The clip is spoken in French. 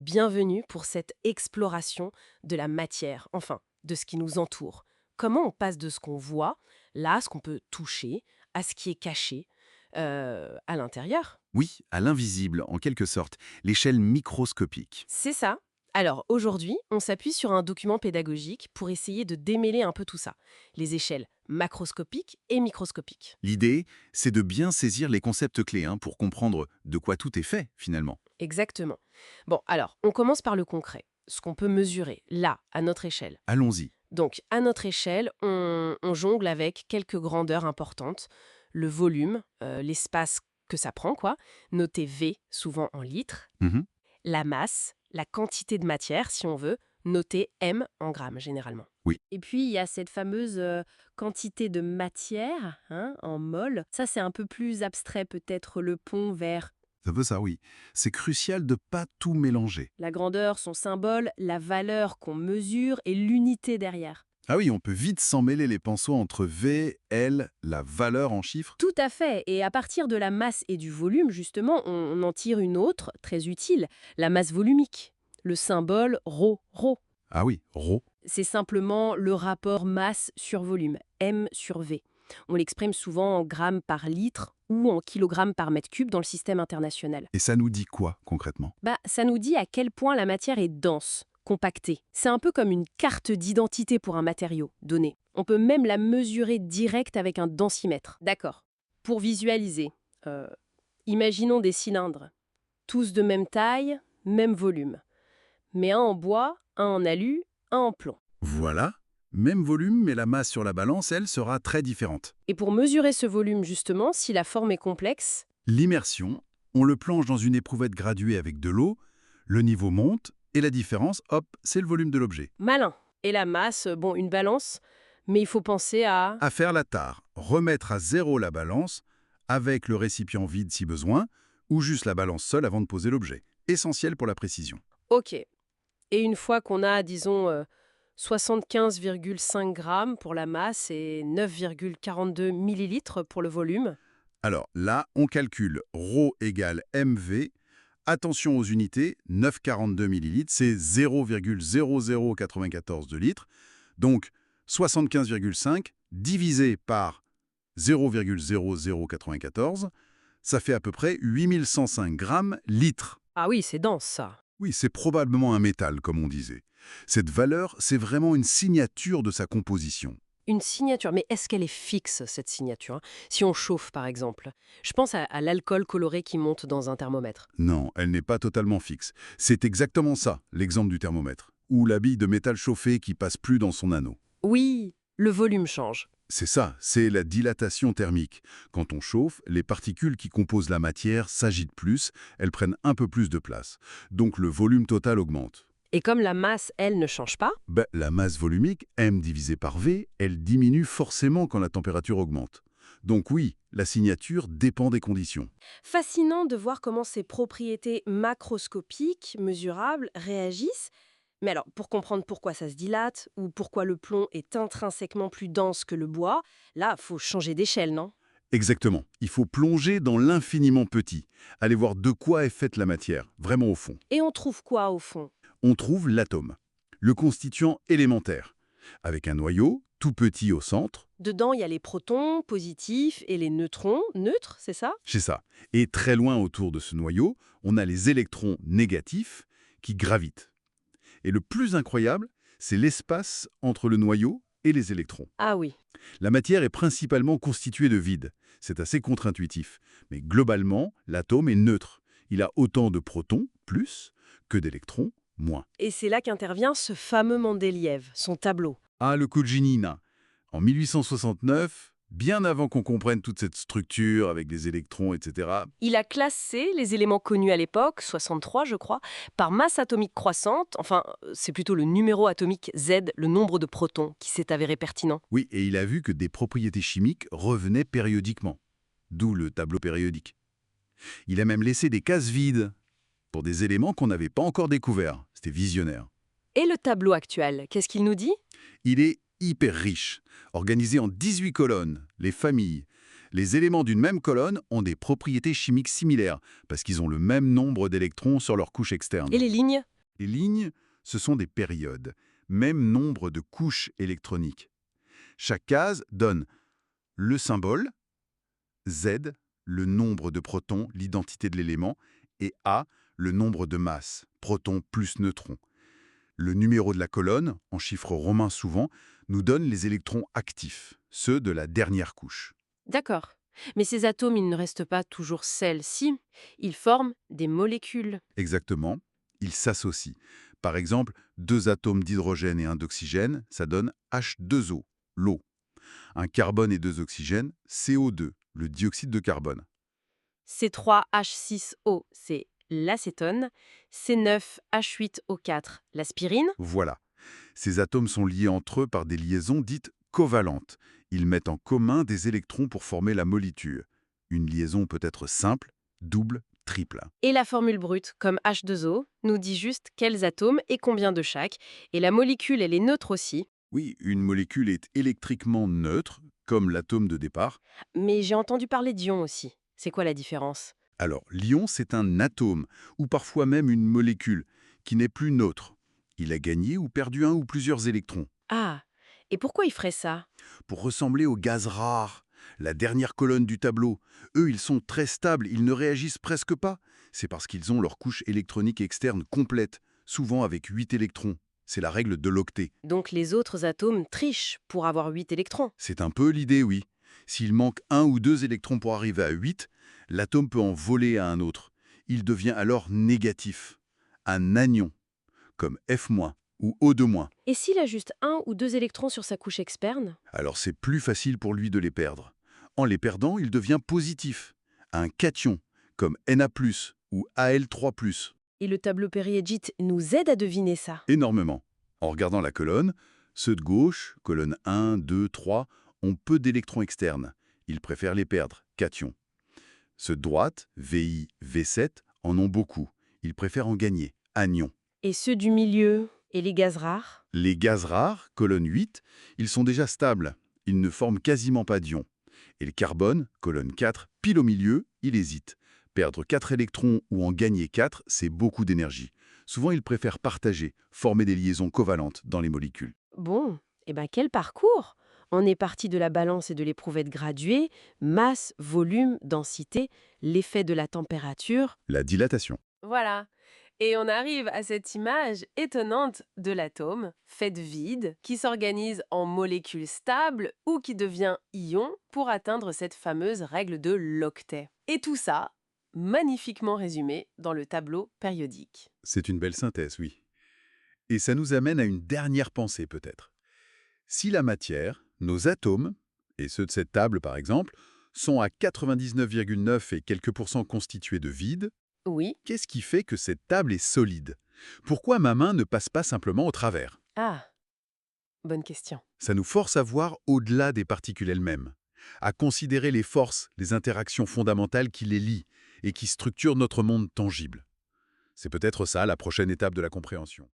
Bienvenue pour cette exploration de la matière, enfin, de ce qui nous entoure. Comment on passe de ce qu'on voit, là, ce qu'on peut toucher, à ce qui est caché, à l'intérieur. Oui, à l'invisible, en quelque sorte, l'échelle microscopique. C'est ça. Alors aujourd'hui, on s'appuie sur un document pédagogique pour essayer de démêler un peu tout ça, les échelles macroscopiques et microscopiques. L'idée, c'est de bien saisir les concepts clés pour comprendre de quoi tout est fait, finalement. Exactement. Bon, alors, on commence par le concret, ce qu'on peut mesurer, là, à notre échelle. Allons-y. Donc, à notre échelle, on jongle avec quelques grandeurs importantes. Le volume, l'espace que ça prend, quoi, noté V, souvent en litres. Mhm. La masse, la quantité de matière, si on veut, noté M en grammes, généralement. Oui, Et puis, il y a cette fameuse quantité de matière, hein, en mol. Ça, c'est un peu plus abstrait, peut-être le pont vers ça veut ça, oui. C'est crucial de pas tout mélanger. la grandeur, son symbole, la valeur qu'on mesure et l'unité derrière. Ah oui, on peut vite s'emmêler les pinceaux entre V, L, la valeur en chiffres. Tout à fait. Et à partir de la masse et du volume, justement, on en tire une autre, très utile, la masse volumique. Le symbole ρ. Ah oui, ρ. C'est simplement le rapport masse sur volume, M sur V. On l'exprime souvent en grammes par litre ou en kilogrammes par mètre cube dans le système international. Et ça nous dit quoi, concrètement? Ça nous dit à quel point la matière est dense, compactée. C'est un peu comme une carte d'identité pour un matériau donné. On peut même la mesurer direct avec un densimètre. D'accord. Pour visualiser, euh, imaginons des cylindres, tous de même taille, même volume. Mais un en bois, un en alu, un en plomb. Voilà. Même volume, mais la masse sur la balance, elle, sera très différente. Et pour mesurer ce volume, justement, si la forme est complexe, L'immersion, on le plonge dans une éprouvette graduée avec de l'eau, le niveau monte, et la différence, hop, c'est le volume de l'objet. malin. Et la masse, bon, une balance, mais il faut penser à... À faire la tare, remettre à zéro la balance, avec le récipient vide si besoin, ou juste la balance seule avant de poser l'objet. Essentiel pour la précision. Ok. Et une fois qu'on a, disons, 75,5 grammes pour la masse et 9,42 millilitres pour le volume. Alors là, on calcule ρ égale mv. Attention aux unités, 9,42 ml, c'est 0,0094 de litres. Donc 75,5 divisé par 0,0094, ça fait à peu près 8105 grammes litres. Ah oui, c'est dense, ça. Oui, c'est probablement un métal, comme on disait. Cette valeur, c'est vraiment une signature de sa composition. Une signature. Mais est-ce qu'elle est fixe, cette signature, hein? Si on chauffe, par exemple. Je pense à l'alcool coloré qui monte dans un thermomètre. Non, elle n'est pas totalement fixe. C'est exactement ça, l'exemple du thermomètre. Ou la bille de métal chauffé qui passe plus dans son anneau. Oui, le volume change. C'est ça, c'est la dilatation thermique. Quand on chauffe, les particules qui composent la matière s'agitent plus, elles prennent un peu plus de place. Donc le volume total augmente. Et comme la masse, elle, ne change pas, La masse volumique, m divisé par v, elle diminue forcément quand la température augmente. Donc oui, la signature dépend des conditions. fascinant de voir comment ces propriétés macroscopiques, mesurables, réagissent. Mais alors, pour comprendre pourquoi ça se dilate, ou pourquoi le plomb est intrinsèquement plus dense que le bois, là, faut changer d'échelle, non? Exactement. Il faut plonger dans l'infiniment petit. Aller voir de quoi est faite la matière, vraiment au fond. Et on trouve quoi, au fond? On trouve l'atome, le constituant élémentaire, avec un noyau tout petit au centre, Dedans, il y a les protons positifs et les neutrons neutres, c'est ça? c'est ça. Et très loin autour de ce noyau, on a les électrons négatifs qui gravitent. Et le plus incroyable, c'est l'espace entre le noyau et les électrons. Ah oui. La matière est principalement constituée de vide. C'est assez contre-intuitif. Mais globalement, l'atome est neutre. Il a autant de protons, plus, que d'électrons, moins. Et c'est là qu'intervient ce fameux Mendeleïev, son tableau. Ah, le coup de génie nain. En 1869, bien avant qu'on comprenne toute cette structure avec les électrons, etc., Il a classé les éléments connus à l'époque, 63 je crois, par masse atomique croissante, enfin c'est plutôt le numéro atomique Z, le nombre de protons, qui s'est avéré pertinent. oui, et il a vu que des propriétés chimiques revenaient périodiquement. D'où le tableau périodique. Il a même laissé des cases vides pour des éléments qu'on n'avait pas encore découverts. C'était visionnaire. Et le tableau actuel, qu'est-ce qu'il nous dit? Il est hyper riche, organisé en 18 colonnes, les familles, Les éléments d'une même colonne ont des propriétés chimiques similaires, parce qu'ils ont le même nombre d'électrons sur leur couche externe. Et les lignes? Les lignes, ce sont des périodes, même nombre de couches électroniques. Chaque case donne le symbole, Z, le nombre de protons, l'identité de l'élément, et A, le nombre de masses, protons plus neutrons. Le numéro de la colonne, en chiffres romains souvent, nous donne les électrons actifs, ceux de la dernière couche. D'accord. Mais ces atomes, ils ne restent pas toujours celles-ci. Ils forment des molécules. Exactement, ils s'associent. Par exemple, 2 atomes d'hydrogène et 1 d'oxygène, ça donne H2O, l'eau. Un carbone et 2 oxygènes, CO2, le dioxyde de carbone. C3H6O, c'est l'acétone. C9H8O4, l'aspirine. Voilà. Ces atomes sont liés entre eux par des liaisons dites covalentes. Ils mettent en commun des électrons pour former la molécule. Une liaison peut être simple, double, triple. Et la formule brute, comme H2O, nous dit juste quels atomes et combien de chaque. Et la molécule, elle est neutre aussi. Oui, une molécule est électriquement neutre, comme l'atome de départ. Mais j'ai entendu parler d'ions aussi. C'est quoi la différence? Alors, l'ion, c'est un atome, ou parfois même une molécule, qui n'est plus neutre. Il a gagné ou perdu un ou plusieurs électrons. Ah, et pourquoi il ferait ça? Pour ressembler aux gaz rares, la dernière colonne du tableau, eux, ils sont très stables, ils ne réagissent presque pas. C'est parce qu'ils ont leur couche électronique externe complète, souvent avec 8 électrons. C'est la règle de l'octet. Donc les autres atomes trichent pour avoir 8 électrons. C'est un peu l'idée, oui. S'il manque 1 ou 2 électrons pour arriver à 8, l'atome peut en voler à un autre. Il devient alors négatif, un anion, comme F- ou O2-. Et s'il a juste 1 ou 2 électrons sur sa couche externe? Alors c'est plus facile pour lui de les perdre. En les perdant, il devient positif, un cation, comme Na+, ou Al3+, Et le tableau périodique nous aide à deviner ça. énormément. En regardant la colonne, ceux de gauche, colonne 1, 2, 3, ont peu d'électrons externes. Ils préfèrent les perdre, cations. Ceux de droite, VI, V7, en ont beaucoup. Ils préfèrent en gagner, anions. Et ceux du milieu et les gaz rares? Les gaz rares, colonne 8, ils sont déjà stables. Ils ne forment quasiment pas d'ions. Et le carbone, colonne 4, pile au milieu, il hésite. Perdre 4 électrons ou en gagner 4, c'est beaucoup d'énergie. Souvent, ils préfèrent partager, former des liaisons covalentes dans les molécules. Bon, et ben quel parcours! On est parti de la balance et de l'éprouvette graduée, masse, volume, densité, l'effet de la température. La dilatation. Voilà. Et on arrive à cette image étonnante de l'atome, fait de vide, qui s'organise en molécules stables ou qui devient ion pour atteindre cette fameuse règle de l'octet. Et tout ça, magnifiquement résumé dans le tableau périodique. C'est une belle synthèse, oui. Et ça nous amène à une dernière pensée, peut-être. Si la matière, nos atomes, et ceux de cette table par exemple, sont à 99,9 et quelques pourcents constitués de vide, Oui. qu'est-ce qui fait que cette table est solide? Pourquoi ma main ne passe pas simplement au travers? Ah, bonne question. Ça nous force à voir au-delà des particules elles-mêmes, à considérer les forces, les interactions fondamentales qui les lient et qui structurent notre monde tangible. C'est peut-être ça la prochaine étape de la compréhension.